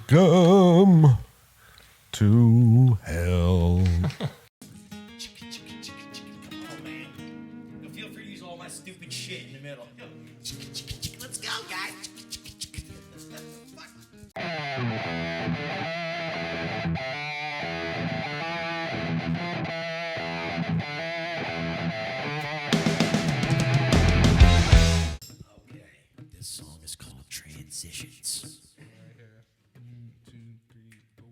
Welcome to hell. Oh, man. Feel free to use all my stupid shit in the middle. Let's go, guys. Okay, this song is called Transitions. Right here. 1, 2, 3, 4.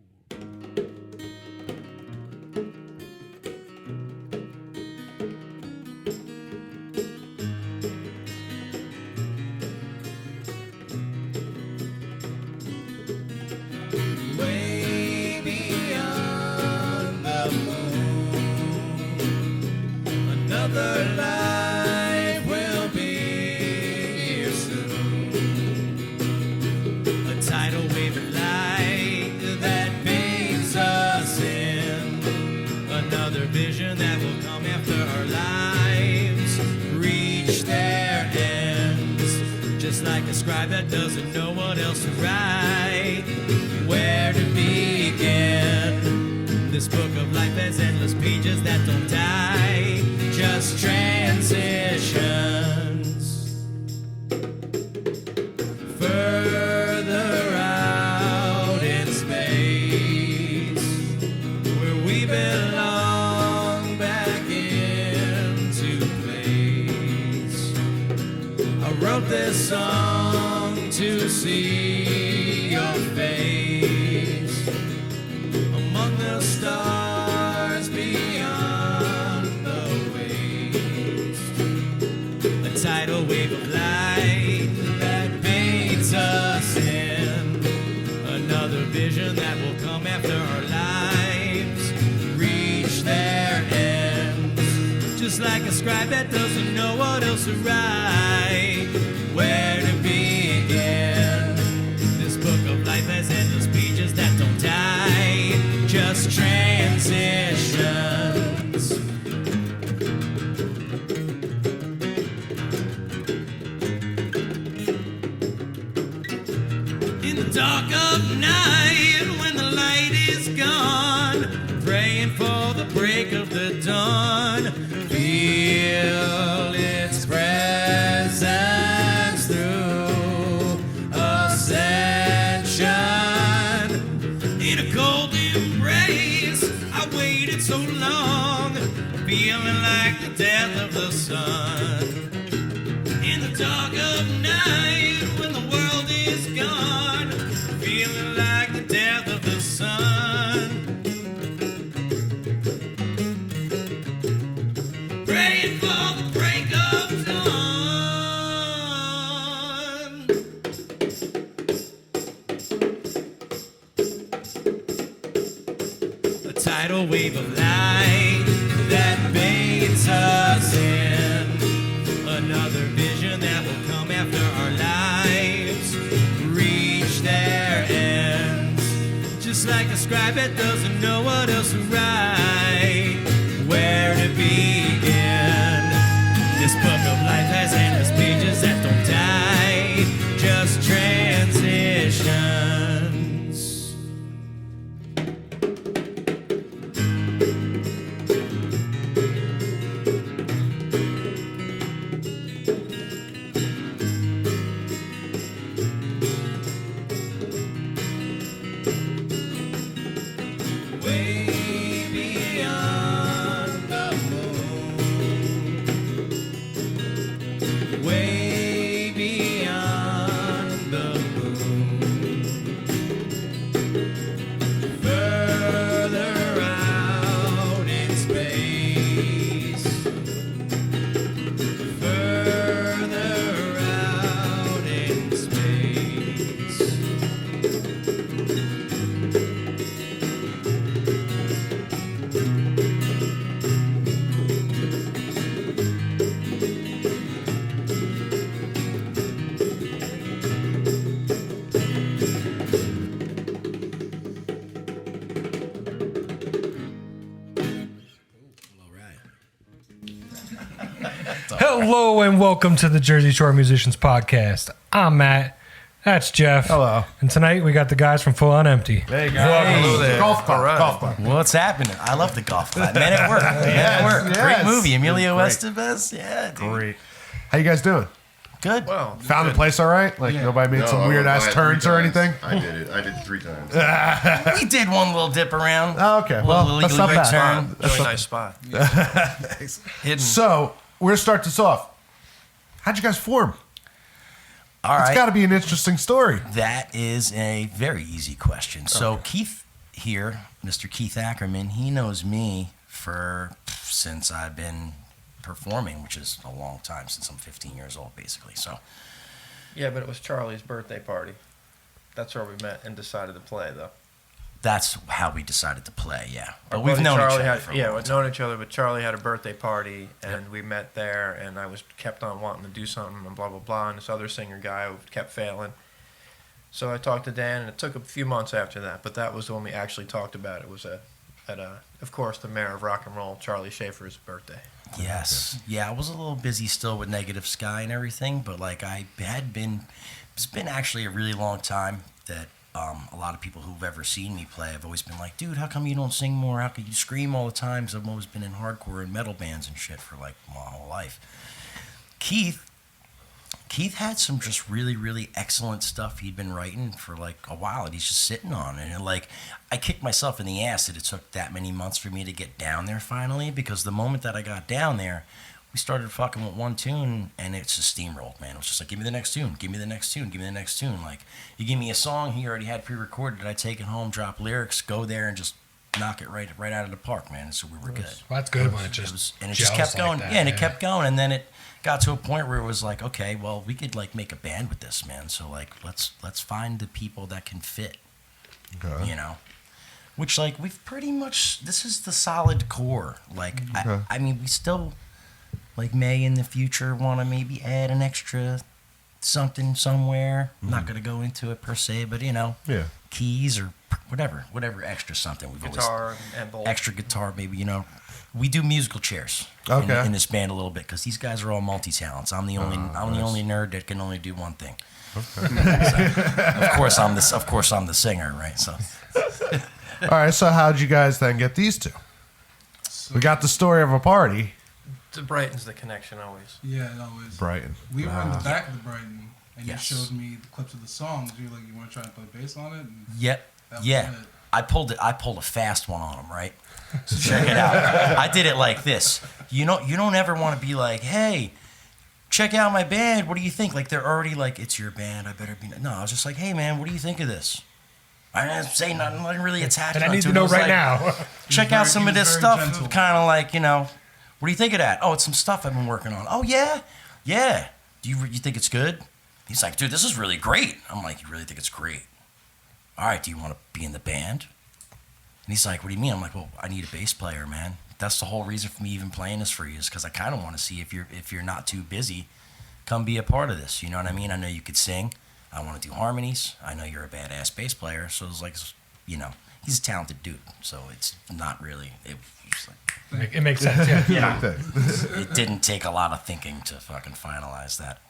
Way beyond the moon, another life will be here soon. A tidal wave of light that bathes us in, another vision that will come after our lives reach their ends. Just like a scribe that doesn't know what else to write, where to begin. This book of life has endless pages that don't die, just transitions. Further out in space, where we belong back into place. I wrote this song to see your face among the stars beyond the waste. A tidal wave of light that bathes us in, another vision that will come after our lives reach their ends. Just like a scribe that doesn't know what else to write, where to begin. This book of life has endless pages that don't die, just transitions. In the dark of night, when the light is gone, praying for the break of the dawn. Feel its presence through ascension. In a cold embrace, I waited so long, feeling like the death of the sun. In the dark of night, when the world is gone, feeling like the death of the sun. Praying for the break of dawn. A tidal wave of light that bathes us in, another vision that will come after our lives reach their ends. Just like a scribe that doesn't know what else to write, where to begin. This book of life has endless pages that don't die, just transitions. Way beyond the moon, way beyond the moon, further out in space, further out in space. Hello and welcome to the Jersey Shore Musicians Podcast. I'm Matt, That's Jeff. Hello. And tonight we got the guys from Full On Empty. There you go. Hello there. Golf club. All right. Golf club. What's happening? I love the golf club. Man at work. Man at work. yes. Great movie. Emilio Great. Estevez. Yeah, dude. Great. How you guys doing? Good. Well, Found the place all right? Like nobody made some weird ass turns or anything? I did it. I did it 3 times. We did one little dip around. Oh, okay. Well, Little that's not illegal bad. turn. really nice spot. Hidden. So, we're going to start this off. How'd you guys form? All It's right. got to be an interesting story. That is a very easy question. So Keith here, Mr. Keith Ackerman, he knows me since I've been performing, which is a long time, since I'm 15 years old, basically. So Yeah, but it was Charlie's birthday party. That's where we met and decided to play, though. that's how we decided to play. Yeah, Our but we've buddy known Charlie each other had, for a yeah, long we've time. known each other, but Charlie had a birthday party, and we met there, and I was kept on wanting to do something, and blah, blah, blah, and this other singer guy kept failing. So I talked to Dan, and it took a few months after that, but that was when we actually talked about it. It was of course, the mayor of rock and roll, Charlie Schaefer's birthday. Yes. Yeah, I was a little busy still with Negative Sky and everything, but like it's been actually a really long time that a lot of people who've ever seen me play have always been like, dude, how come you don't sing more? How come you scream all the time? 'Cause I've always been in hardcore and metal bands and shit for like my whole life. Keith had some just really, really excellent stuff he'd been writing for like a while, and he's just sitting on it. And like, I kicked myself in the ass that it took that many months for me to get down there finally, because the moment that I got down there, we started fucking with one tune, and it just steamrolled, man. It was just like, give me the next tune, give me the next tune, give me the next tune. Like, you give me a song he already had pre-recorded, I take it home, drop lyrics, go there, and just knock it right out of the park, man. So we were good. Well, that's good when it just And it just gels kept going. like that, yeah, and it kept going, and then it got to a point where it was like, okay, well, we could like make a band with this, man. So like, let's find the people that can fit, Okay. you know. Which like we've pretty much, this is the solid core. Like Okay. I mean, we still like may in the future want to maybe add an extra something somewhere. I'm not gonna go into it per se, but you know, Yeah. keys or whatever extra something. We've always Guitar and bowl. extra guitar, maybe, you know. We do musical chairs Okay. in this band a little bit, because these guys are all multi-talents. I'm the only the only nerd that can only do one thing. So, of course I'm the singer, right? So All right, so how'd you guys then get these two? We got the story of a party. To Brighton's the connection always. Yeah, it always. Brighton. We were in the back of the Brighton, and Yes. you showed me the clips of the songs. You were like, you want to try and play bass on it? And yep, that was yeah. it. I pulled a fast one on them, right? So check it out. I did it like this. You don't ever want to be like, hey, check out my band. What do you think? Like, they're already like, it's your band. I better be. No, I was just like, hey man, what do you think of this? I didn't say nothing. I didn't really attach. And I nothing need to to it. It know was right like, now. Check He out was some of very- this he was stuff. very gentle. Kind of like, you know, what do you think of that? Oh, it's some stuff I've been working on. Oh yeah, yeah. Do you think it's good? He's like, dude, this is really great. I'm like, you really think it's great? All right, do you want to be in the band? And he's like, what do you mean? I'm like, well, I need a bass player, man. That's the whole reason for me even playing this for you, is because I kind of want to see if you're not too busy, come be a part of this. You know what I mean? I know you could sing. I want to do harmonies. I know you're a badass bass player. So it's like, you know, he's a talented dude. So it's not really. It was like, It makes sense, yeah. yeah. Okay. It didn't take a lot of thinking to fucking finalize that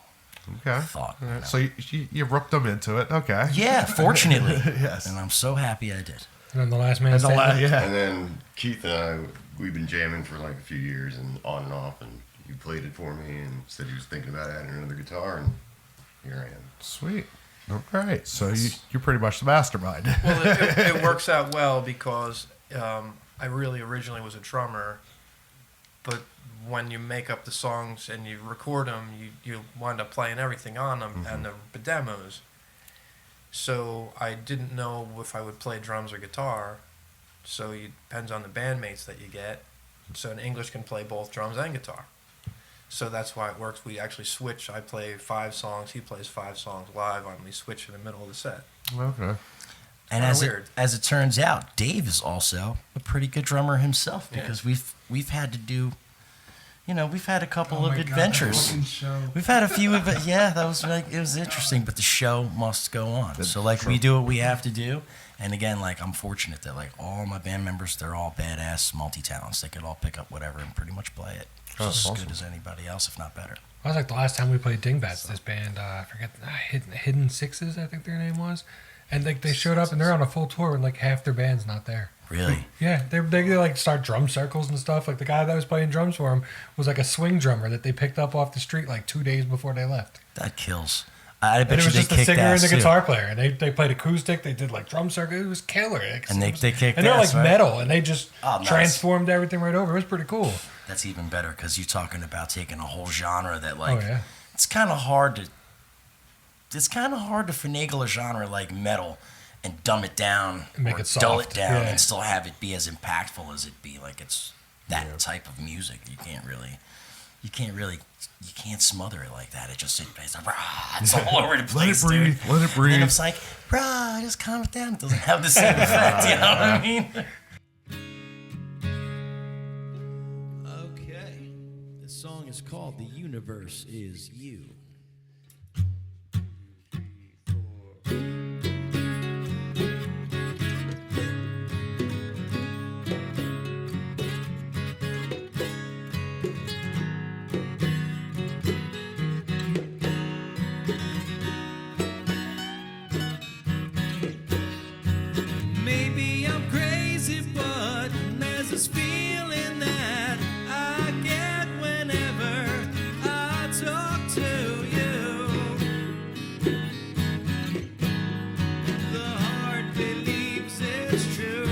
Okay. thought. All you right. know? So you rooked them into it. Okay. Yeah, fortunately. Yes. And I'm so happy I did. And then the last man And the standing. yeah. And then Keith and I, we've been jamming for like a few years and on and off, and you played it for me and said he was thinking about adding another guitar, and here I am. Sweet. All right. So you're pretty much the mastermind. Well, it works out well because I really originally was a drummer, but when you make up the songs and you record them, you wind up playing everything on them and the demos. So I didn't know if I would play drums or guitar. So it depends on the bandmates that you get. So an English can play both drums and guitar. So that's why it works. We actually switch. I play 5 songs. He plays 5 songs live, and we switch in the middle of the set. Okay. And Kinda as it turns out, Dave is also a pretty good drummer himself, because we've had to do we've had a couple Oh of my God, that adventures. fucking show. We've had a few, yeah, that was like, it was interesting, but the show must go on. So like we do what we have to do. And again, like I'm fortunate that like all my band members, they're all badass multi-talents. They could all pick up whatever and pretty much play it. Oh, Just as awesome. good as anybody else, if not better. That was like the last time we played Dingbats, this band, I forget, Hidden Sixes, I think their name was. And like they showed up and they're on a full tour and like half their band's not there. Really? Yeah, they like start drum circles and stuff. Like the guy that was playing drums for him was like a swing drummer that they picked up off the street like 2 days before they left. That kills. I bet And it you was they just the kicked singer and ass the too. guitar player, and they played acoustic. They did like drum circle. It was killer. And they kicked and they're ass, like right? metal, and they just Oh, nice. transformed everything right over. It was pretty cool. That's even better because you're talking about taking a whole genre that like Oh yeah, it's kind of hard to finagle a genre like metal and dumb it down Make or it dull soft, it down yeah. and still have it be as impactful as it be. Like it's that type of music. You can't smother it like that. It's like, rah, it's all over the place, Let it breathe. dude. Let it And breathe. then it's like, rah, just calm it down. It doesn't have the same effect. You know what I mean? Okay. The song is called The Universe Is You. Maybe I'm crazy, but there's this feeling that I get whenever I talk to you. The heart believes it's true.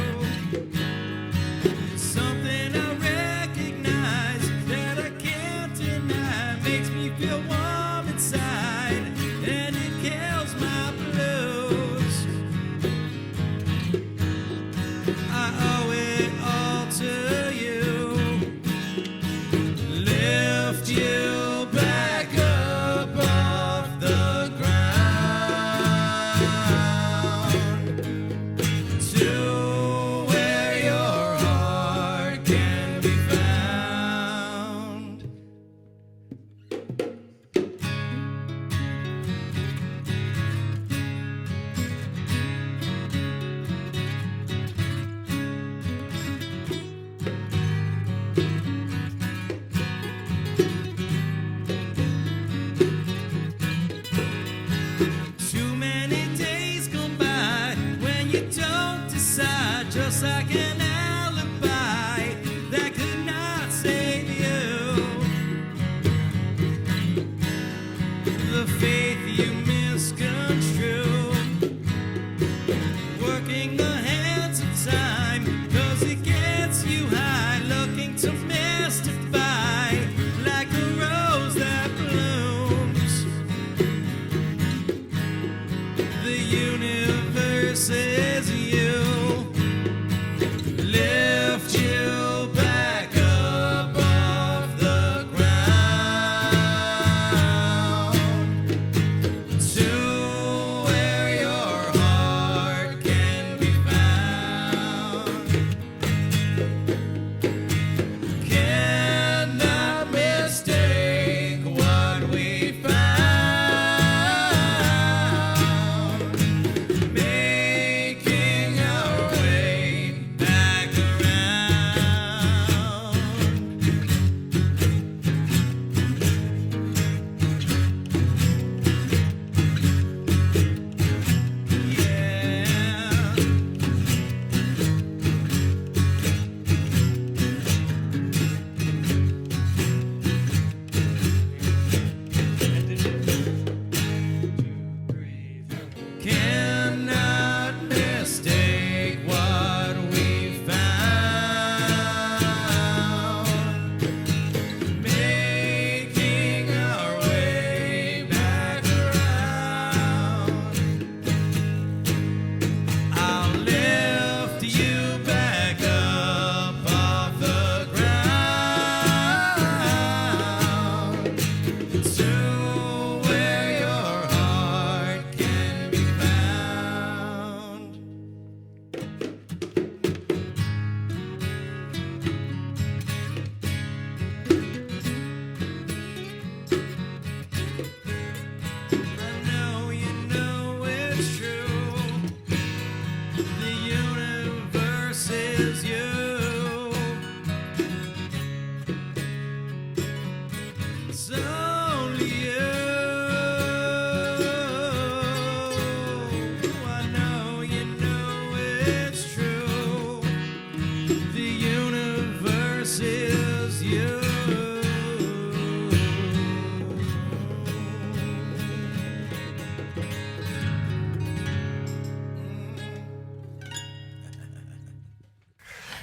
Something I recognize that I can't deny makes me feel warm inside, and it kills my blues. I owe it all to you. Lift you back up off the ground to where your heart can be found. Too many days gone by when you don't decide, just like an alibi that could not save you. The faith you misconstrue, working the hands of time, 'cause it gets you high, looking to mystify like a rose that blooms. The universe is you. Lift you back up off the ground to where your heart can be found. Cannot mistake what we found. Making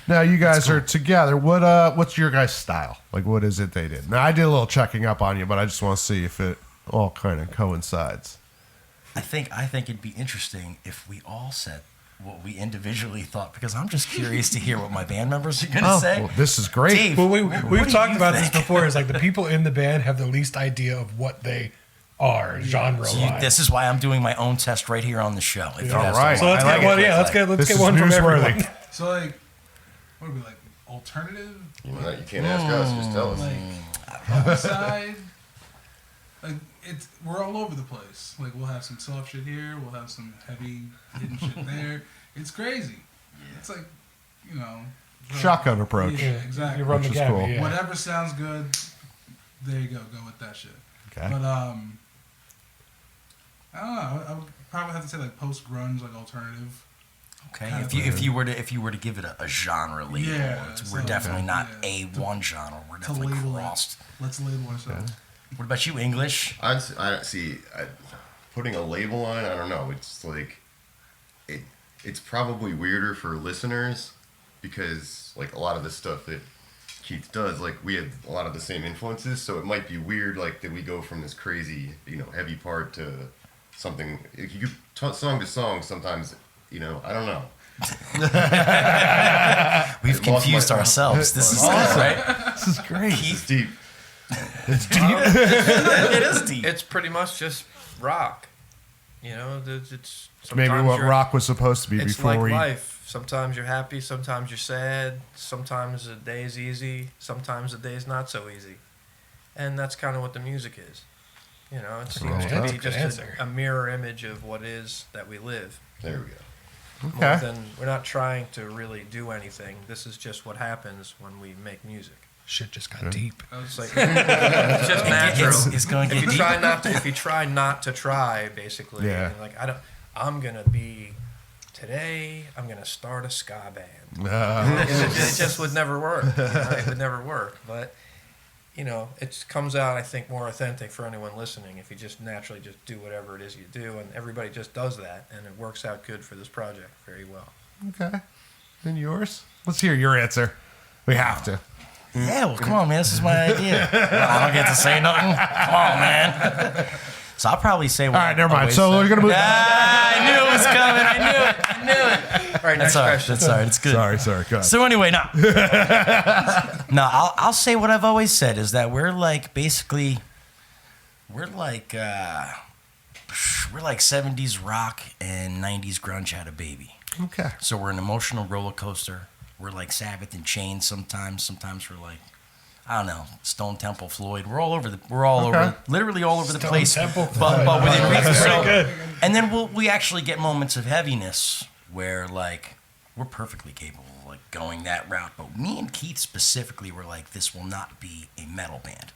Now you guys are together. What's your guys' style? Like, what is it they did? Now I did a little checking up on you, but I just want to see if it all kind of coincides. I think it'd be interesting if we all said what we individually thought, because I'm just curious to hear what my band members are going to say. Well, this is great. Dave, Well, what we've do talked you about think? this before. It's like the people in the band have the least idea of what they are genre-wise. This is why I'm doing my own test right here on the show. If you All guys right. don't So mind. let's I get like one. it. Yeah, let's This get is one from newsworthy. everyone. So like, what are we like? Alternative? You know, you can't ask us, just tell us. Like side? Like we're all over the place. Like we'll have some soft shit here, we'll have some heavy hidden shit there. It's crazy. It's like, you know, Shotgun approach. Yeah, exactly. You run Which the is gamut. cool. Yeah. Whatever sounds good, there you go. Go with that shit. Okay. But I don't know. I would probably have to say like post grunge, like alternative. Okay, kind if you were to give it a genre label, Yeah, we're so- definitely not yeah. a one genre. We're To definitely label it. crossed. Let's label ourselves. What about you, English? Putting a label on, I don't know. It's like, it's probably weirder for listeners because like a lot of the stuff that Keith does, like we have a lot of the same influences, so it might be weird like that we go from this crazy, heavy part to something. If you song to song, sometimes, I don't know. We've I lost confused my- ourselves. This is Awesome. good, right? This is great. It's deep. It is deep. It's pretty much just rock. It's Maybe sometimes what you're- rock was supposed to be It's before like we. life. Sometimes you're happy, sometimes you're sad, sometimes the day's easy, sometimes the day's not so easy. And that's kind of what the music is. It seems Well, to that's be a good just answer. a mirror image of what is that we live. There we go. More Okay. than we're not trying to really do anything. This is just what happens when we make music. Shit just got deep. It's like it's just natural. It's going to if get you try deep. not to, if you try not to try, basically, Yeah. like I'm gonna be today. I'm gonna start a ska band. It just would never work. It would never work. But it comes out, I think, more authentic for anyone listening if you just naturally just do whatever it is you do, and everybody just does that, and it works out good for this project very well. Okay. And yours? Let's hear your answer. We have to. Yeah, well, come on, man. This is my idea. Well, I don't get to say nothing. Come on, man. So I'll probably say. All right, never mind. So we're gonna move. I knew it was coming. I knew it. All right, next That's all right. question. That's all right. It's good. Sorry. Go ahead. So anyway, no. I'll say what I've always said is that we're like 70s rock and 90s grunge had a baby. Okay. So we're an emotional roller coaster. We're like Sabbath and Chains sometimes. Sometimes we're like, I don't know, Stone Temple Floyd. We're all over literally all over the Stone place. Temple But within reason. That's So- pretty good. And then we actually get moments of heaviness where like we're perfectly capable of like going that route. But me and Keith specifically were like, this will not be a metal band.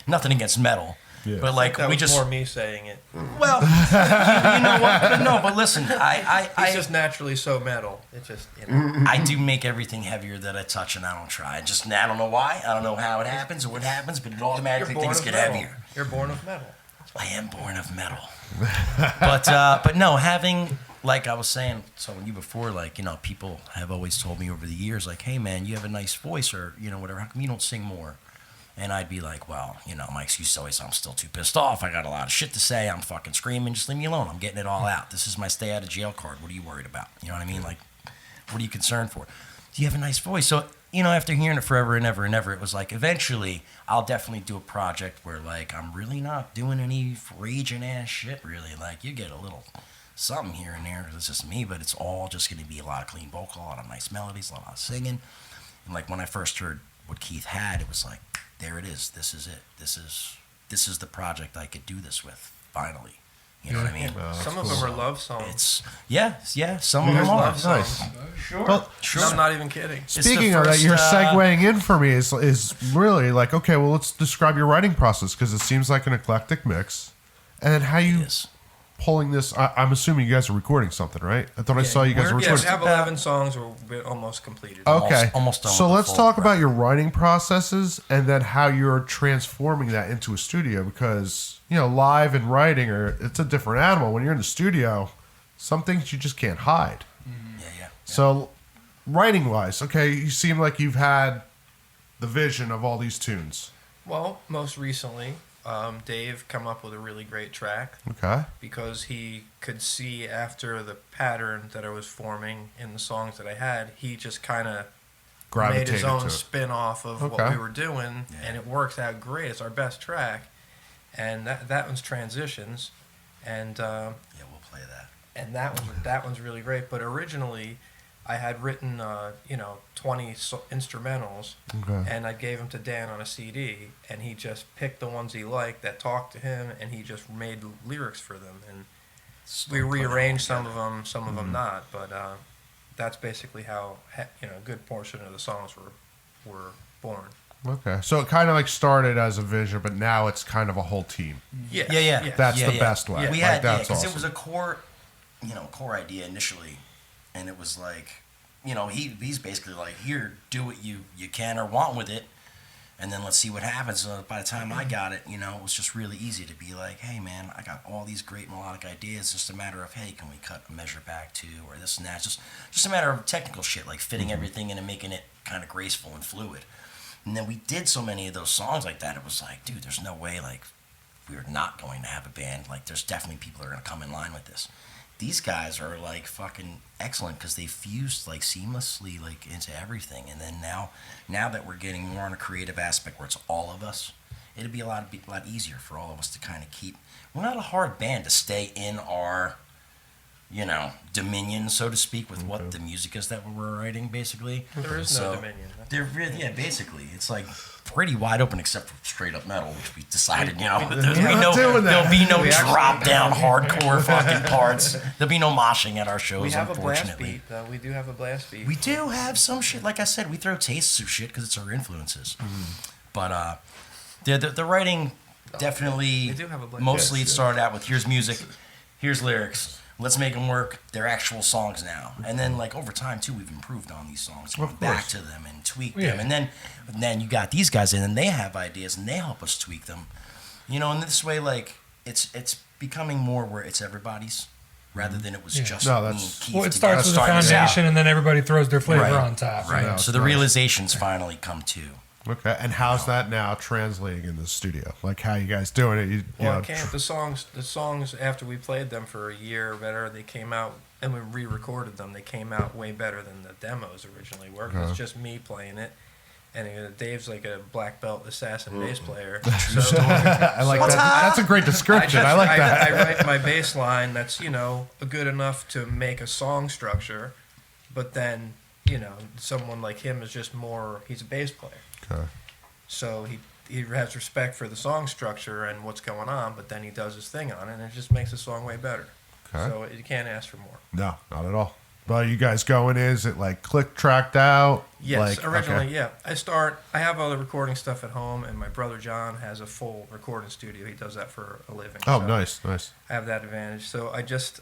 Nothing against metal. Yeah. But like That we was just more me saying it. well, you know what? But no, but listen, He's I just naturally so metal. It just I do make everything heavier that I touch, and I don't try. I don't know why. I don't know how it happens or what happens, but it automatically things get heavier. You're born of metal. I am born of metal. But no, having like I was saying, telling you before, like people have always told me over the years, like, hey man, you have a nice voice, or whatever. How come you don't sing more? And I'd be like, well, my excuse is always I'm still too pissed off. I got a lot of shit to say. I'm fucking screaming. Just leave me alone. I'm getting it all out. This is my stay out of jail card. What are you worried about? You know what I mean? Like, what are you concerned for? You have a nice voice. So, after hearing it forever and ever and ever, it was like, eventually, I'll definitely do a project where, like, I'm really not doing any raging ass shit, really. Like, you get a little something here and there. It's just me, but it's all just going to be a lot of clean vocal, a lot of nice melodies, a lot of singing. And, like, when I first heard what Keith had, it was like, there it is. This is it. This is the project I could do this with, finally. You know what I mean? Some of them are love songs. It's, yeah, some of them There's are. love songs. Sure. Well, I'm not even kidding. speaking the of that, first, you're segueing in for me is really like, okay, well, let's describe your writing process because it seems like an eclectic mix. And then how you Yes. pulling this, I'm assuming you guys are recording something, right? I thought I saw you guys were Yeah, we recording. have 11 songs. We're almost completed. Okay. Almost done So with the let's full talk about record. your writing processes and then how you're transforming that into a studio because, live and writing it's a different animal. When you're in the studio, some things you just can't hide. Yeah. So writing wise, okay, you seem like you've had the vision of all these tunes. Well, most recently, Dave come up with a really great track Okay. because he could see after the pattern that I was forming in the songs that I had, he just kind of made Gravitated his own to it. spin off of what Okay. we were doing, and it works out great. It's our best track, and that one's Transitions, and Yeah, we'll play that. and that one's really great. But originally, I had written 20 instrumentals, Okay. and I gave them to Dan on a CD, and he just picked the ones he liked that talked to him, and he just made lyrics for them, and we rearranged some of them, some of them not, but that's basically how a good portion of the songs were born. Okay. So it kind of like started as a vision, but now it's kind of a whole team. Yes, Yeah, yeah. yes. That's Yeah, the yeah. best way. We Like, had, that's because awesome. it was a core idea initially, and it was like, he's basically like, here, do what you can or want with it, and then let's see what happens. So by the time I got it, it was just really easy to be like, hey man, I got all these great melodic ideas. It's just a matter of, hey, can we cut a measure back to, or this and that. Just a matter of technical shit, like fitting everything in and making it kind of graceful and fluid. And then we did so many of those songs like that. It was like, dude, there's no way like we're not going to have a band. Like, there's definitely people that are going to come in line with this. These guys are like fucking excellent because they fused like seamlessly like into everything. And then now that we're getting more on a creative aspect where it's all of us, it'd be a lot easier for all of us to kind of keep. We're not a hard band to stay in our, dominion, so to speak, with what the music is that we're writing, basically. There is So, no dominion. They're really, basically, it's like pretty wide open except for straight up metal, which we decided, there'll be no We actually- drop down hardcore fucking parts. There'll be no moshing at our shows, We have a blast unfortunately. beat, though. We do have a blast beat. We do have some shit. Like I said, we throw tastes of shit because it's our influences. But the writing definitely, They do have a blend. mostly Yes, it started out with here's music, here's lyrics. Let's make them work. They're actual songs now. And then, like, over time, too, we've improved on these songs. Going back course. to them and tweaked Yeah. them. And then you got these guys in, and they have ideas, and they help us tweak them. And this way, like, it's becoming more where it's everybody's rather than it was Yeah. just No, me that's- and Keith Well, it together starts with the starting this out. foundation, and then everybody throws their flavor Right. on top. Right. Yeah, So it's the nice. realizations finally come too. Okay. And how's that now translating in the studio? Like, how you guys doing it? You Well, know, it came, the songs after we played them for a year or better, they came out, and we re-recorded them. They came out way better than the demos originally were. 'Cause It's just me playing it, and Dave's like a black belt assassin bass player. So I like that. That's a great description. I like that. I write my bass line that's good enough to make a song structure, but then someone like him is just more. He's a bass player. Okay. So he has respect for the song structure and what's going on, but then he does his thing on it, and it just makes the song way better. Okay. So you can't ask for more. No, not at all. But you guys going? Is it like click tracked out? Yes, Like, originally, okay. yeah. I have all the recording stuff at home, and my brother John has a full recording studio. He does that for a living. Oh, so nice. I have that advantage. So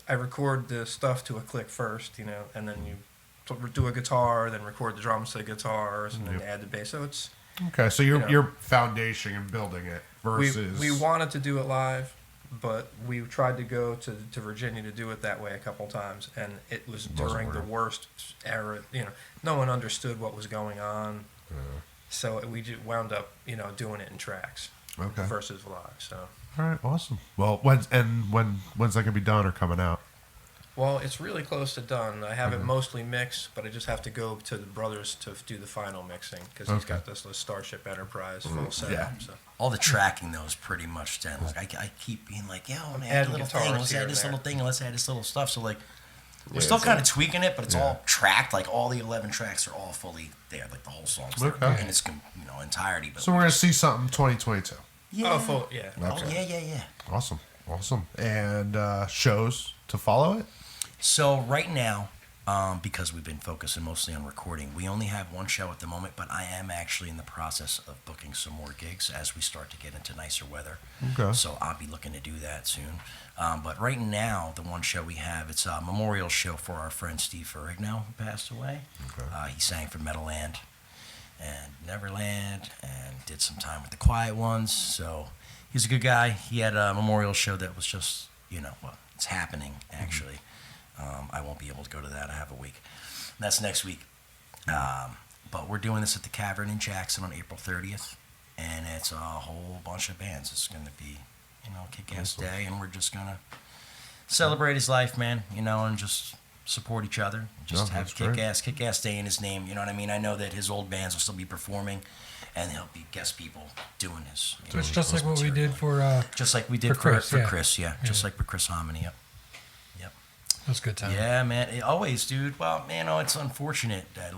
I record the stuff to a click first, and then you do a guitar, then record the drums to the guitars, and then add the bass. So it's Okay, so you're know. you're foundation and building it versus we wanted to do it live, but we tried to go to Virginia to do it that way a couple times, and it was during the worst era. No one understood what was going on, so we just wound up doing it in tracks Okay. versus live. So All right, awesome. Well, when's that gonna be done or coming out? well, it's really close to done. I have it mostly mixed, but I just have to go to the brothers to do the final mixing because he's Okay. got this Starship Enterprise full setup. So. All the tracking though is pretty much done. Like I keep being like, yo, man, add a adding little guitars thing. Let's here add and this there. little thing. And let's add this little stuff. So like, we're Yeah, still it's kind of tweaking it, but it's Yeah. all tracked. Like all the 11 tracks are all fully there. Like the whole song's there Okay. in its entirety. But So we're gonna see something 2022. yeah. Oh, full, yeah. Oh Okay. yeah. Awesome. And shows to follow it. So right now, because we've been focusing mostly on recording, we only have one show at the moment, but I am actually in the process of booking some more gigs as we start to get into nicer weather. Okay. So I'll be looking to do that soon. But right now, the one show we have, it's a memorial show for our friend Steve Ferrigno, who passed away. Okay. He sang for Meadowland and Neverland and did some time with the Quiet Ones. So he's a good guy. He had a memorial show that was just, well, it's happening, actually. I won't be able to go to that. I have a week. That's next week. But we're doing this at the Cavern in Jackson on April 30th, and it's a whole bunch of bands. It's going to be, kick-ass day, and we're just going to celebrate his life, man, and just support each other. Just have kick-ass day in his name, you know what I mean? I know that his old bands will still be performing, and there'll be guest people doing his. It's just like what we did for. Just like we did for Chris, yeah. Just like for Chris Hominy, yep. That's a good time. Yeah, man. Always, dude. Well, man, it's unfortunate that,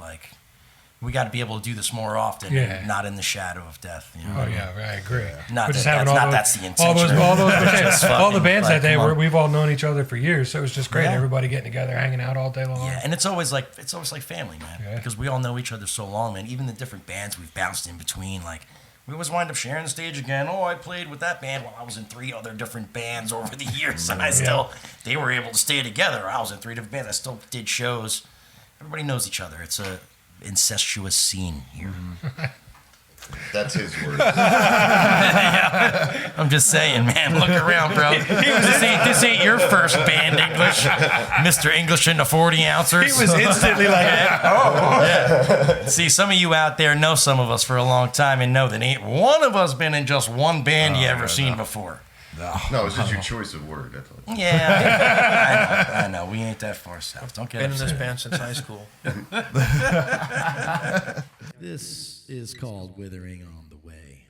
we got to be able to do this more often and not in the shadow of death. Oh, yeah, I agree. Not But that's the intention. All the bands that day, we've all known each other for years, so it was just great. Everybody getting together, hanging out all day long. Yeah, and it's always like family, man, because we all know each other so long, man. Even the different bands we've bounced in between, we always wind up sharing the stage again. Oh, I played with that band while I was in 3 other different bands over the years, and they were able to stay together. I was in 3 different bands. I still did shows. Everybody knows each other. It's a incestuous scene here. That's his word. I'm just saying, man. Look around, bro. This ain't your first band, English. Mr. English in the 40 ouncers. He was instantly like, yeah. See, some of you out there know some of us for a long time and know that ain't one of us been in just one band you ever seen before. No, it's just your choice of word. That's all. Yeah, I know. We ain't that far south. Don't get Been in upset. this band since high school. This is called Withering on the Way.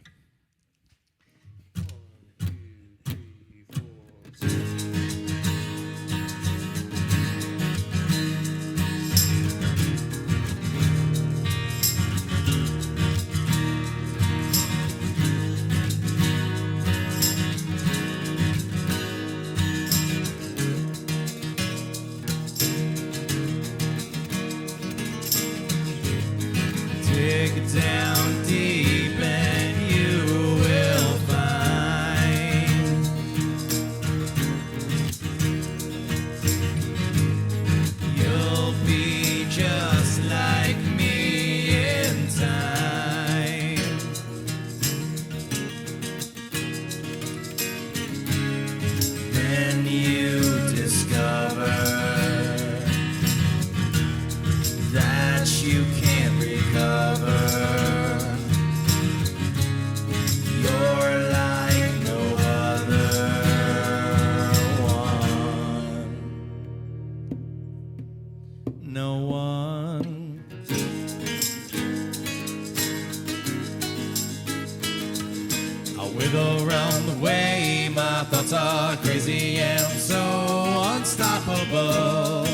Dig down deep and you will find you'll be just like me in time. Then you discover that you can't recover. You're like no other one. No one. I wiggle around the way, my thoughts are crazy and so unstoppable.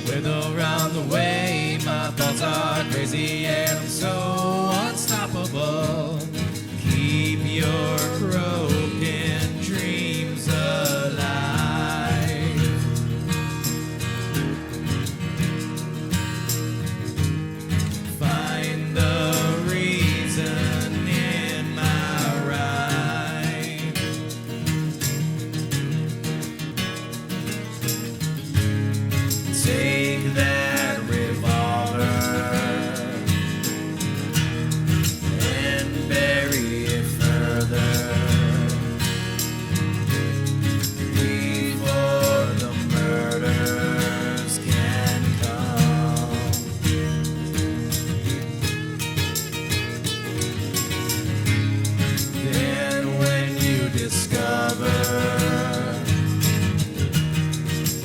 Wiggle around the way, my thoughts are crazy and so unstoppable. Keep your broken dreams alive. Find the reason in my rhyme. Take that revolver and bury it further before the murders can come. Then when you discover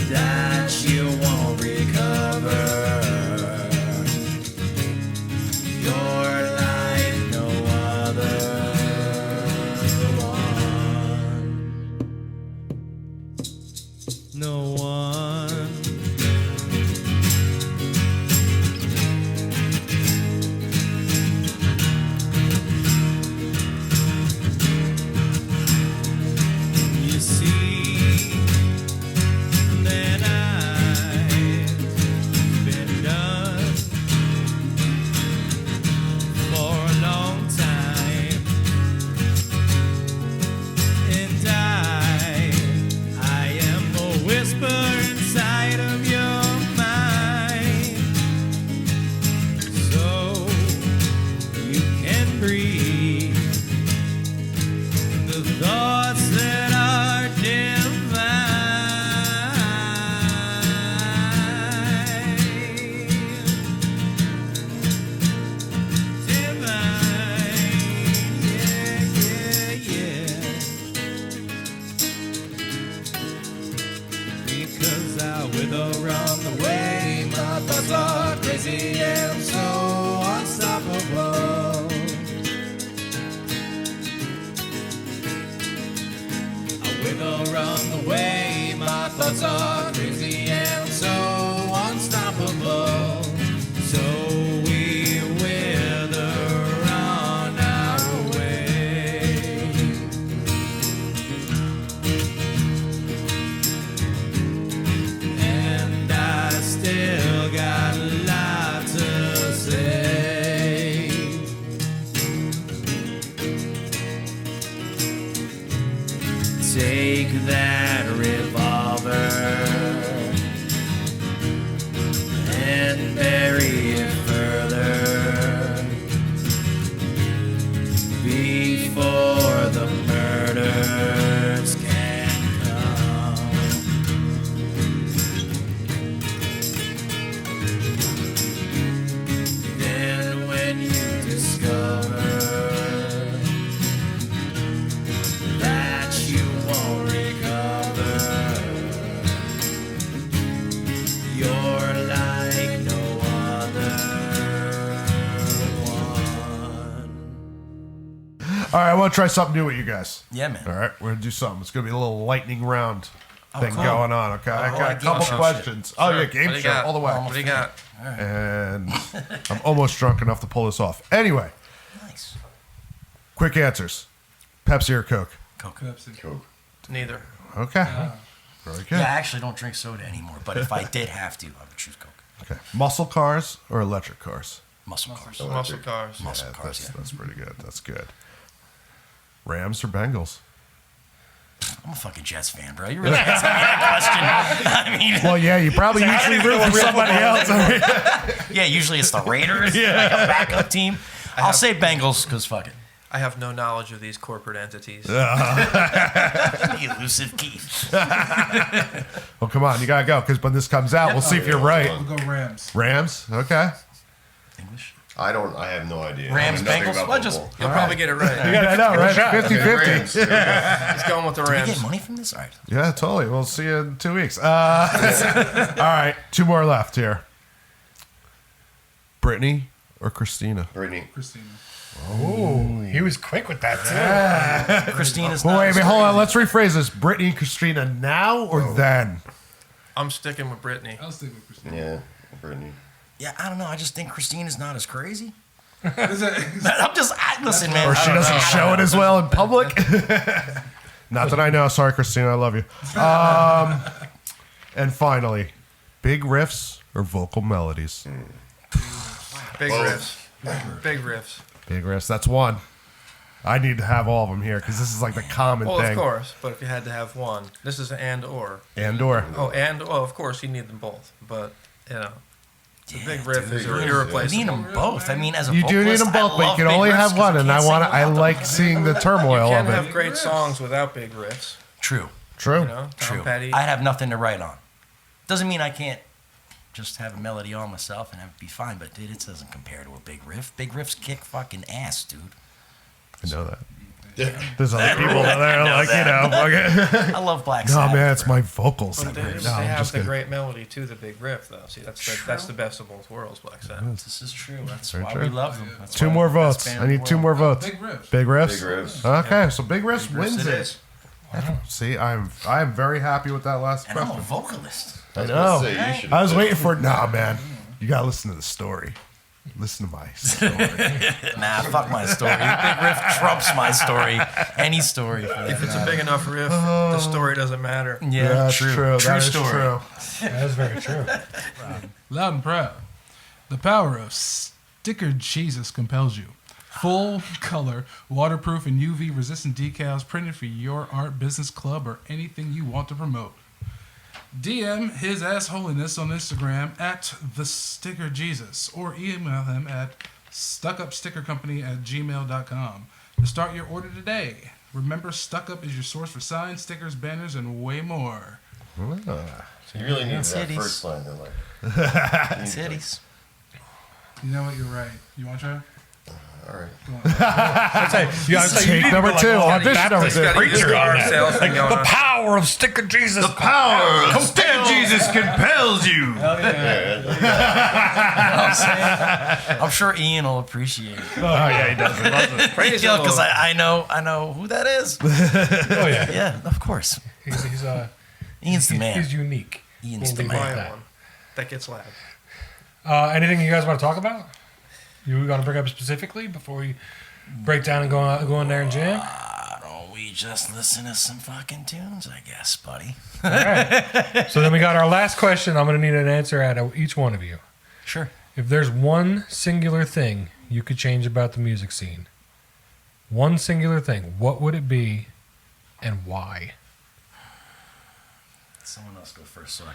that you won't recover, you're like no other one. No one. You see that I've been done for a long time, and I am a whisper inside of your mind, so you can breathe the thoughts that are divine. crazy and so unstoppable. I wiggle around the way, my thoughts are crazy and so unstoppable. So we wither on our way. And I still got a lot to say. Take that revolver and bury it further before the murders can come. Then when you discover that you won't recover, you're like no other one. All right, I want to try something new with you guys. Yeah, man. All right, we're gonna do something. It's gonna be a little lightning round thing cool. going on. Okay, I got a like game couple show questions. Oh yeah, game What do you show got? all the way. What do you got? And I'm almost drunk enough to pull this off. Anyway, Nice. quick answers: Pepsi or Coke? Pepsi. Coke. Neither. Okay, very good. Yeah, I actually don't drink soda anymore, but if I did have to, I would choose Coke. Okay, muscle cars or electric cars? Muscle cars. Muscle cars. Muscle cars, That's, yeah. that's pretty good. That's good. Rams or Bengals? I'm a fucking Jets fan, bro. You really asking me that question? I mean, Well, yeah, you probably usually root for somebody else. yeah, usually it's the Raiders, like a backup team. I'll say Bengals because fuck it. I have no knowledge of these corporate entities. The elusive Keith. Well, come on, you gotta go because when this comes out, we'll see if you're right. We'll go Rams. Rams, okay. English. I have no idea. Rams, I know nothing Bengals? about Well, just- football. You'll probably get it right. I know, right? Okay, 50-50. Rams. There we go. He's going with the Do we Rams. get money from this? All right. Yeah, totally. We'll see you in 2 weeks. All right, two more left here. Brittany or Christina? Brittany. Christina. He was quick with that too. Christina's Well, not. wait, as wait, hold on. crazy. Let's rephrase this. Brittany and Christina now or then? I'm sticking with Brittany. I'll stick with Christina. Yeah, Brittany. Yeah, I don't know. I just think Christina's not as crazy. Is that- Listen, man. Or she I don't doesn't know. show it as well in public? Not that I know. Sorry, Christina. I love you. And finally, big riffs or vocal melodies? Big riffs. Big riffs. Big riffs. That's one. I need to have all of them here because this is like the common Well, thing. of course. But if you had to have one, this is an and or. And or. Oh, of course you need them both. But you know, the Yeah, big riff dude, is you need irreplaceable. them both. I mean, as a You do need vocalist, them both, I but you love can big only riffs have 'cause one. you And can't sing I without like them. seeing the You turmoil can of have it. great songs without big riffs. True. True. You know, Tom True. Petty. I'd have nothing to write on. Doesn't mean I can't just have a melody on myself and have it be fine, but dude, it doesn't compare to a big riff. Big riffs kick fucking ass, dude. I know that. There's other people that are like, okay. I love Black No, Sabbath. man, it's my vocals. But they, No, they I'm have just the kidding. great melody to the big riff, though. See, that's the best of both worlds, Black Sabbath. This is true. That's Very why true. we love them. That's Two why more they're the best votes. band I in the need two world. more votes. Big riffs. Big riffs? Big riffs. Okay, so Big Riffs Big wins riffs it. is. See, I'm very happy with that last And I'm a question. vocalist. I was know. gonna say, you should I was have waiting said- for it. Nah, man. You gotta listen to the story. Listen to my story. Nah, fuck my story. Big riff trumps my story. Any story. For that If it's a matter. big enough riff, the story doesn't matter. Yeah, That's true. true. True That is story. true. That is very true. Loud and proud. The power of Sticker Jesus compels you. Full color, waterproof, and UV resistant decals printed for your art, business, club, or anything you want to promote. DM his assholiness on Instagram at the Sticker Jesus or email him at stuckupstickercompany@gmail.com to start your order today. Remember, StuckUp is your source for signs, stickers, banners, and way more. You really need that Titties. first line. They're like, Titties. You know what? You're right. You want to try? All right. Take number 2. Audition number 2. Preacher on that. Like, The power of Stick of Jesus. Power of Stick Jesus compels you. I'm sure Ian will appreciate it. Oh yeah, he does. He loves it. praise the Because Lord. I know who that is. Oh yeah. Yeah, of course. He's Ian's the man. He's unique. Ian's We'll the leave it man. at Buy that. one that gets loud. Anything you guys want to talk about? You want to bring up specifically before we break down and go in there and jam? Don't we just listen to some fucking tunes, I guess, buddy? All right. So then we got our last question. I'm going to need an answer out of each one of you. Sure. If there's one singular thing you could change about the music scene, one singular thing, what would it be and why? Someone else go first so I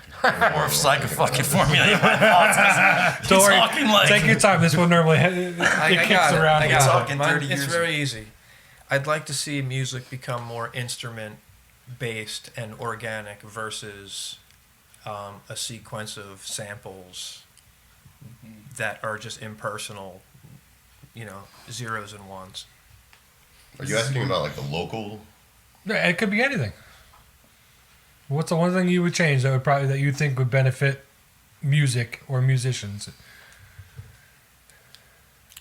can fucking formulate my thoughts. Don't worry. Talking like Take your time. This one normally it kicks got it. around. I a got little it. talking bit. 30 It's years very easy. I'd like to see music become more instrument-based and organic versus a sequence of samples that are just impersonal, zeros and ones. Are you asking about like the local? Yeah, it could be anything. What's the one thing you would change that you think would benefit music or musicians?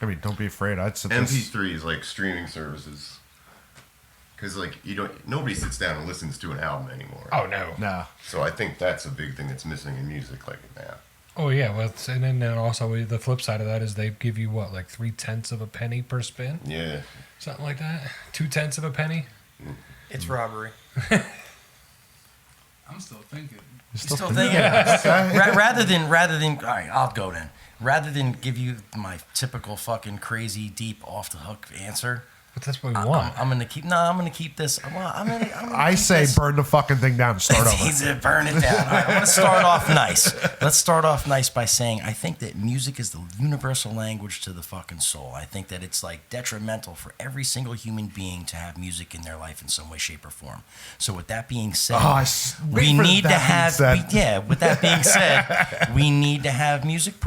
I mean, don't be afraid. I'd sit this. MP3s, like streaming services, because like nobody sits down and listens to an album anymore. Oh no. Nah. So I think that's a big thing that's missing in music, like now. Oh yeah. Well, and then also the flip side of that is they give you what, like 3/10 of a penny per spin, Yeah. something like that. 2/10 of a penny. It's robbery. I'm still thinking. Still thinking. Rather than, all right, I'll go then. Rather than give you my typical fucking crazy, deep, off the hook answer, But that's what we want. I'm gonna keep this. I'm gonna I keep say this. burn the fucking thing down and start over. He's gonna burn it down. All right, I'm gonna start off nice. Let's start off nice by saying I think that music is the universal language to the fucking soul. I think that it's like detrimental for every single human being to have music in their life in some way, shape, or form. So with that being said, wait for need to that being have said. with that being said, we need to have music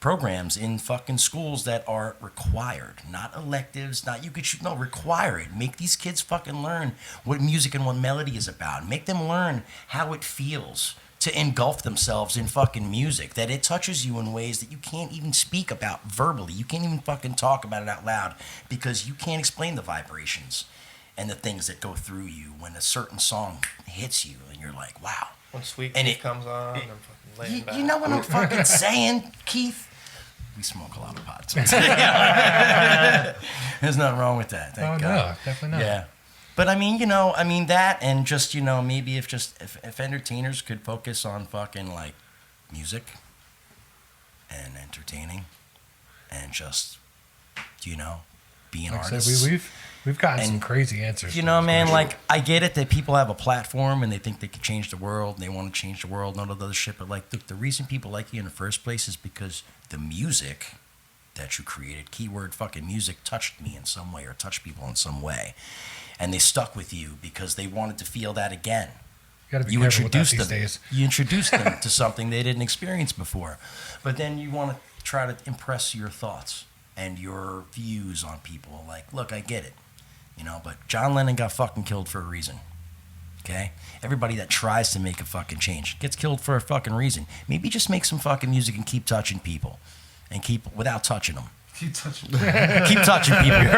programs in fucking schools that are required, not electives, not you could shoot, no, required. Make these kids fucking learn what music and what melody is about. Make them learn how it feels to engulf themselves in fucking music, that it touches you in ways that you can't even speak about verbally. You can't even fucking talk about it out loud because you can't explain the vibrations and the things that go through you when a certain song hits you and you're like, wow. When Sweet And Keith it- comes on, I'm fucking laying back. You know what I'm fucking saying, Keith? We smoke a lot of pot. There's nothing wrong with that. Thank God. No, definitely not. Yeah. But I mean, that and just, maybe if entertainers could focus on fucking like music and entertaining and just, being Like I artists. said, we've gotten some And, crazy answers. to man, this question. like, I get it that people have a platform and they think they can change the world and they want to change the world and all that other shit. But, like, the reason people like you in the first place is because the music that you created, keyword fucking music, touched me in some way or touched people in some way. And they stuck with you because they wanted to feel that again. you gotta be You careful with that introduced these them. days. You introduced them to something they didn't experience before. But then you want to try to impress your thoughts and your views on people. Like, look, I get it. But John Lennon got fucking killed for a reason. Okay? Everybody that tries to make a fucking change gets killed for a fucking reason. Maybe just make some fucking music and keep touching people. And keep without touching them. Keep touching. Keep touching people. You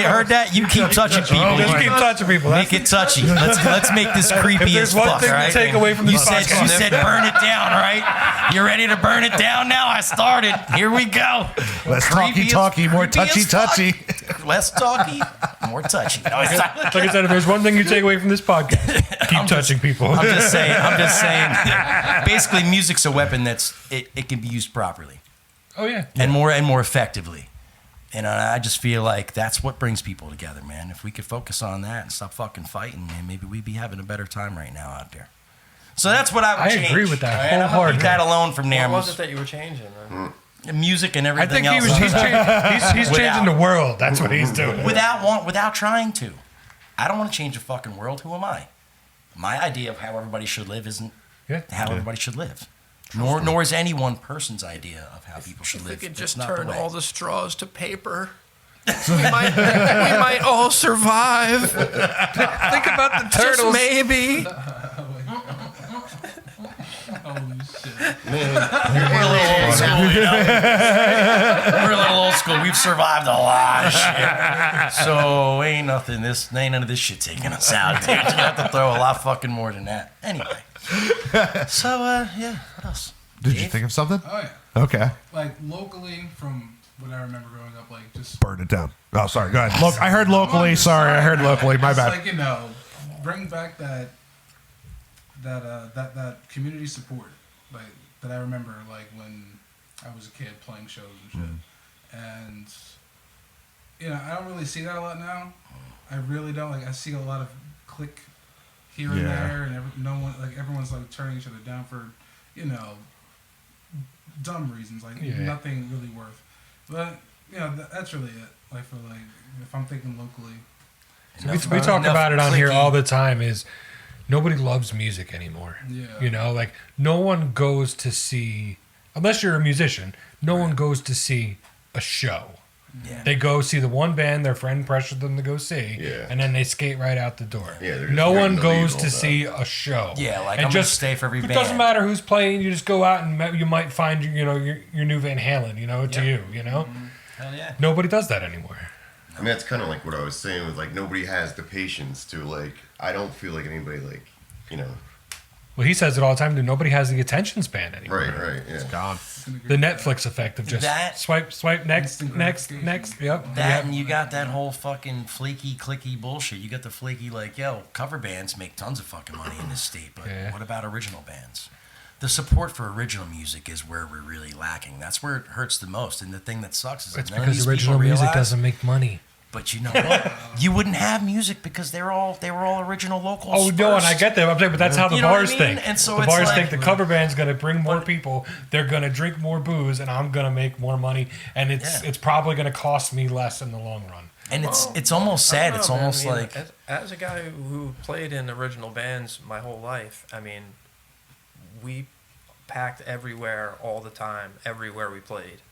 heard that? You keep touching people. Just keep touching people. Make it touchy. Let's make this creepy If there's as one fuck. thing to right? take away from you this said podcast- you said burn it down, right? You ready to burn it down now? I started. Here we go. Less Creepy talky, as- more creepy as touchy. fuck. Less talky, more touchy. No, it's not. Like I said, if there's one thing you take away from this podcast, keep touching people. I'm just saying. Basically, music's a weapon it can be used properly Oh yeah. and more effectively. And I just feel like that's what brings people together, man. If we could focus on that and stop fucking fighting, man, maybe we'd be having a better time right now out there. So that's what I would I change. agree with that all right? I'm gonna wholeheartedly. leave that alone from there. What was it that you were changing? Music and I everything think else. he's changing the world. That's what he's doing. without trying to. I don't want to change the fucking world. Who am I? My idea of how everybody should live isn't Yeah. how everybody should live. Nor is any one person's idea of how people should If we live. could That's just not the turn way. all the straws to paper. we might all survive. Think about the Just turtles. maybe. Holy shit. We're a little old school, you know? We're a little old school. We've survived a lot of shit. So ain't none of this shit taking us out, dude. You have to throw a lot fucking more than that. Anyway. So, yeah, what else? Did you Dave? think of something? Oh yeah. Okay. Like locally, from what I remember growing up, like just Burn it down. Oh, sorry. Go ahead. Look, I heard locally. Sorry, I heard locally. My Just bad. like, bring back that community support, like that I remember, like when I was a kid playing shows and shit. And I don't really see that a lot now. I really don't. Like I see a lot of click here and there, and everyone's like turning each other down for dumb reasons, like nothing really worth. But that's really it. Like if I'm thinking locally. We talk about it on here all the time. Is nobody loves music anymore. Yeah. Like no one goes to see, unless you're a musician, no one goes to see a show. Yeah. They go see the one band their friend pressured them to go see, and then they skate right out the door. Yeah, they're just no one waiting to goes leave to all see a show. Yeah, like and I'm just gonna stay for every It band. doesn't matter who's playing. You just go out and you might find your new Van Halen. To you. Hell yeah. Nobody does that anymore. I mean, that's kind of like what I was saying with like nobody has the patience to like. I don't feel like anybody like, Well, he says it all the time. Dude, nobody has the attention span anymore. Right, yeah. Gone. The Netflix effect of just That- swipe, next. Yep. That and you got that whole fucking flaky, clicky bullshit. You got the flaky, cover bands make tons of fucking money in this state, but what about original bands? The support for original music is where we're really lacking. That's where it hurts the most. And the thing that sucks is It's none of because these original people music realize- doesn't make money. But you know what? You wouldn't have music because they were all original locals. Oh no, and I first. get that. I'm saying, but that's how the You know what I bars mean? think. And so the it's bars like- think the cover band's going to bring more people. They're going to drink more booze, and I'm going to make more money. And it's probably going to cost me less in the long run. And it's almost sad. It's almost like as a guy who played in original bands my whole life. I mean, we packed everywhere all the time, everywhere we played.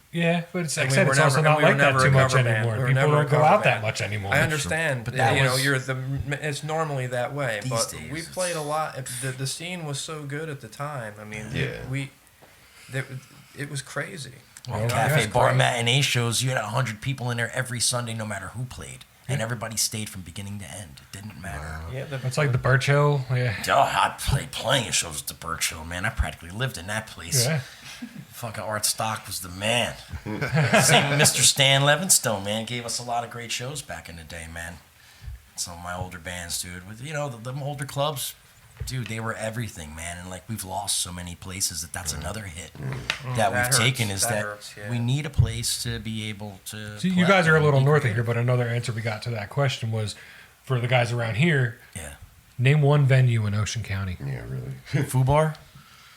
Yeah, but it's, And like I said, it's also not like that too much anymore. People don't go out that much anymore. I understand, But but that was- it's normally that way. These But days we it's- played a lot. The scene was so good at the time. I mean, it was crazy. cafe it's bar great. matinee shows. You had 100 people in there every Sunday, no matter who played, and everybody stayed from beginning to end. It didn't matter. Yeah, It's like the Birch Hill. Yeah. Oh, I played plenty of shows at the Birch Hill, man. I practically lived in that place. Yeah. Fucking Art Stock was the man. Same with Mr. Stan Levinstone, man. Gave us a lot of great shows back in the day, man. Some of my older bands, dude. With the older clubs, dude, they were everything, man. And we've lost so many places that's another hit that we've hurts. taken is That that hurts, yeah. we need a place to be able to. See, you play guys are a and little be north of creative. here, but another answer we got to that question was for the guys around here. Yeah. Name one venue in Ocean County. Yeah, really. Foo Bar.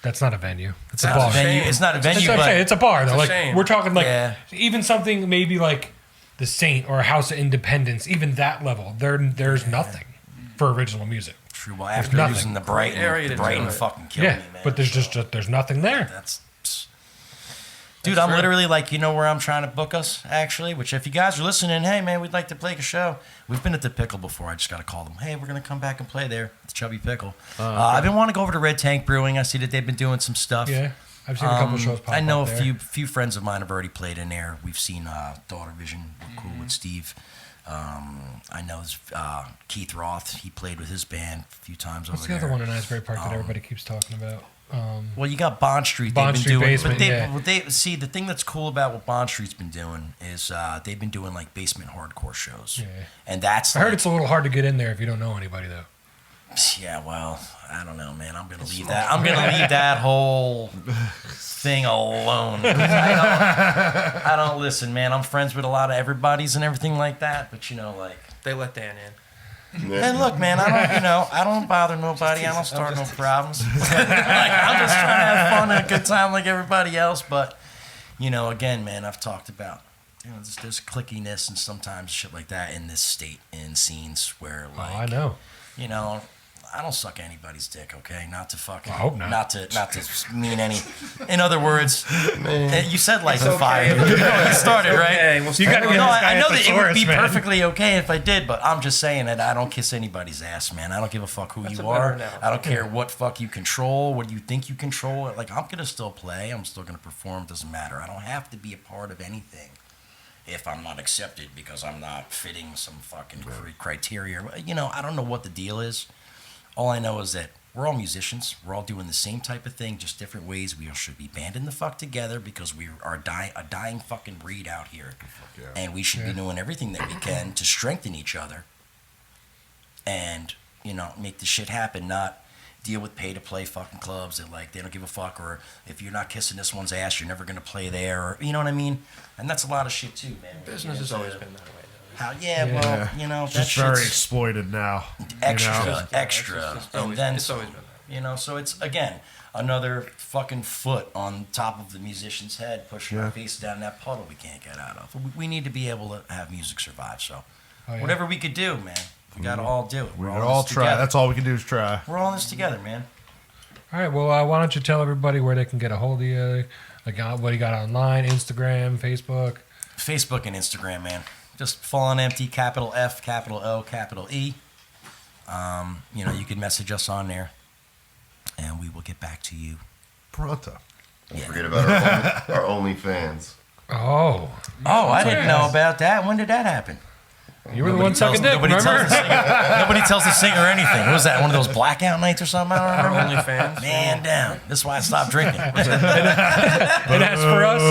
That's not a venue. It's It's a bar. venue. It's not a venue, That's what I'm saying. but It's a bar though. a Like shame. we're talking Yeah. even something maybe like the Saint or a House of Independence. Even that level, there's nothing for original music. true. Well, after nothing. using the area to do Brighton it. fucking killed Yeah, me, man. but there's there's nothing there. That's. Dude, I'm literally where I'm trying to book us, actually, which if you guys are listening, hey, man, we'd like to play a show. We've been at the Pickle before. I just got to call them. Hey, we're going to come back and play there. It's Chubby Pickle. I've been wanting to go over to Red Tank Brewing. I see that they've been doing some stuff. Yeah, I've seen a couple shows pop I know up a there. few friends of mine have already played in there. We've seen Daughter Vision, we're cool with Steve. I know Keith Roth. He played with his band a few times What's over the there. other one in Asbury Park that everybody keeps talking about? Well, you got Bond Street. Bond They've Street been doing, Basement, but yeah. they see the thing that's cool about what Bond Street's been doing is they've been doing basement hardcore shows, Yeah. and that's I heard it's a little hard to get in there if you don't know anybody though. yeah. Well, I don't know, man. I'm gonna leave that. I'm gonna leave that whole thing alone. I don't listen, man. I'm friends with a lot of everybody's and everything like that, but They let Dan in. And look, man, I don't bother nobody. I don't start no problems. I'm just trying to have fun and a good time like everybody else. But, again, man, I've talked about, there's clickiness and sometimes shit like that in this state in scenes where, I know. I don't suck anybody's dick, okay? Not to fucking, I hope not. not to mean any. In other words, you said light the okay. fire. You started right. Okay, we'll You gotta get No, this guy I know a that it would be thesaurus, man. perfectly okay if I did, but I'm just saying that I don't kiss anybody's ass, man. I don't give a fuck who That's you a better are. analogy. I don't care what fuck you control, what you think you control. Like, I'm gonna still play. I'm still gonna perform. Doesn't matter. I don't have to be a part of anything if I'm not accepted because I'm not fitting some fucking criteria. You know, I don't know what the deal is. All I know is that we're all musicians. We're all doing the same type of thing, just different ways. We all should be banding the fuck together because we are a dying fucking breed out here. yeah. And we should be doing everything that we can to strengthen each other and, you know, make the shit happen, not deal with pay-to-play fucking clubs that, like, they don't give a fuck, or if you're not kissing this one's ass, you're never going to play there, or, you know what I mean? And that's a lot of shit, too, man. Business has always been that way. How, well, you know, It's that just very shit's exploited now. extra, You know? extra. It's And always, then, it's always been that way. you know, so it's, again, another fucking foot on top of the musician's head, pushing our face down that puddle we can't get out of. We need to be able to have music survive, so Oh, yeah. whatever we could do, man, we got to all do it. We We're can in all this try. together. That's all we can do is try. We're all in this together, man. All right. Well, why don't you tell everybody where they can get a hold of you? Like, what you got online, Instagram, Facebook? Facebook and Instagram, man. Just Full On Empty, capital F, capital O, capital E. You know, you can message us on there, and we will get back to you. Pronto. Don't forget about our OnlyFans. Oh, Oh, I didn't know about that. When did that happen? you were the one sucking dick, Nobody remember? tells the singer anything. What was that, one of those blackout nights or something? I don't remember. OnlyFans. Man down. This is why I stopped drinking. And as for us,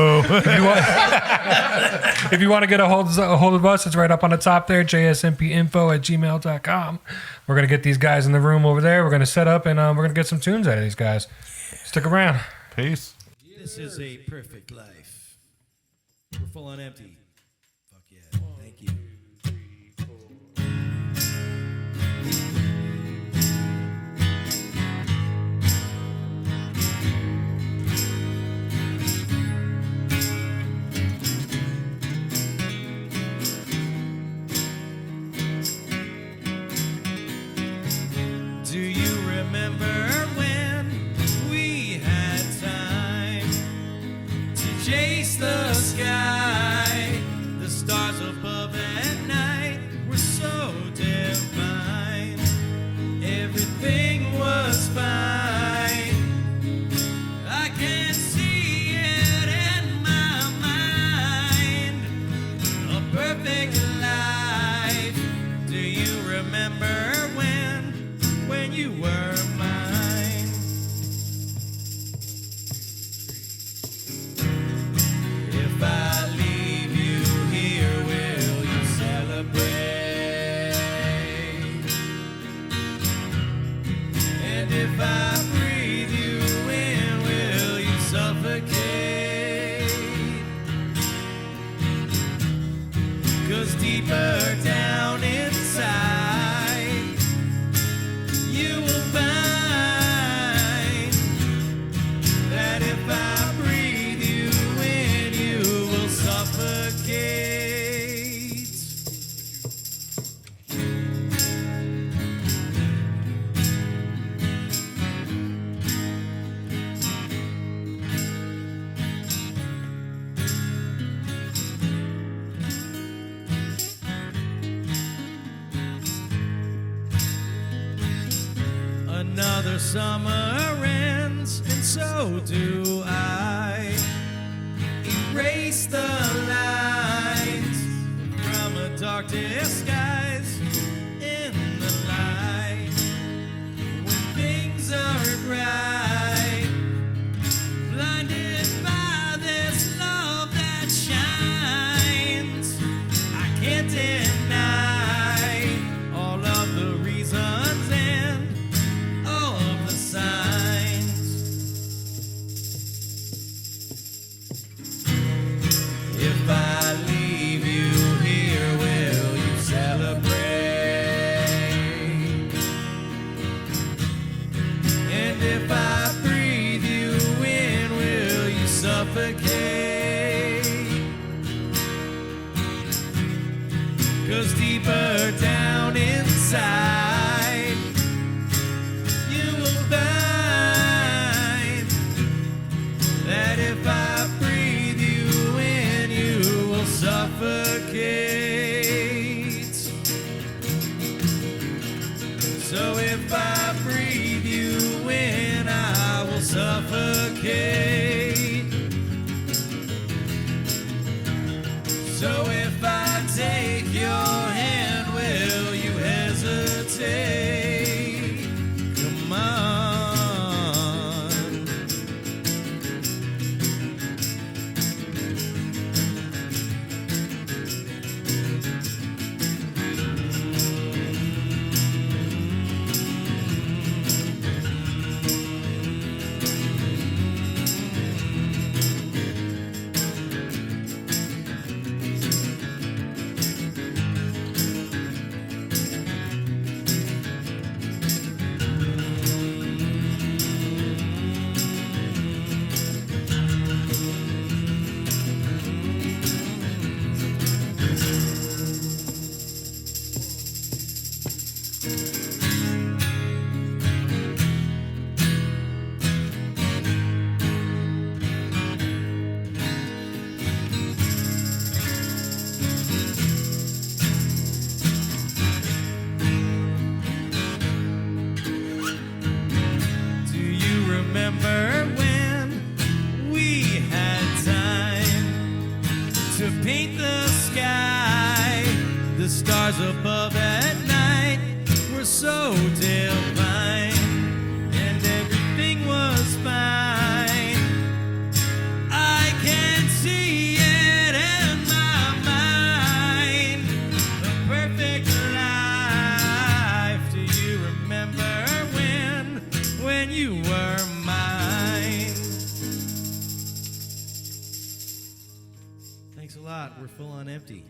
if you want to get a hold of us, it's right up on the top there, jsmpinfo@gmail.com. We're going to get these guys in the room over there. We're going to set up, and we're going to get some tunes out of these guys. Stick around. Peace. This is a perfect life. We're full on empty. Fuck yeah. Thank you. Do you remember when we had time to chase the sky? The stars above at night were so divine. Everything was fine. I can see it in my mind. A perfect life. Do you remember when you were mine? If I leave you here, will you celebrate? And if I breathe you in, will you suffocate? 'Cause deeper down inside, you will find that if I breathe you in, you will suffocate. Another summer ends, and so do I. Erase the lines from a dark disguise in the light. When things aren't right, blinded by this love that shines, I can't deny all of the reasons and all of the signs. If I leave you here, will you celebrate? And if I breathe you in, will you suffocate? 'Cause deeper down inside, suffocate. So if I take your hand, will you hesitate? Come on. Do you remember when we had time to paint the sky? The stars above at night were so divine, and everything was fine. I can see it in my mind, a perfect life. Do you remember when you were mine? Thanks a lot. We're full on empty.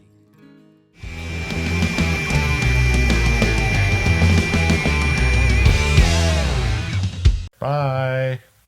Bye.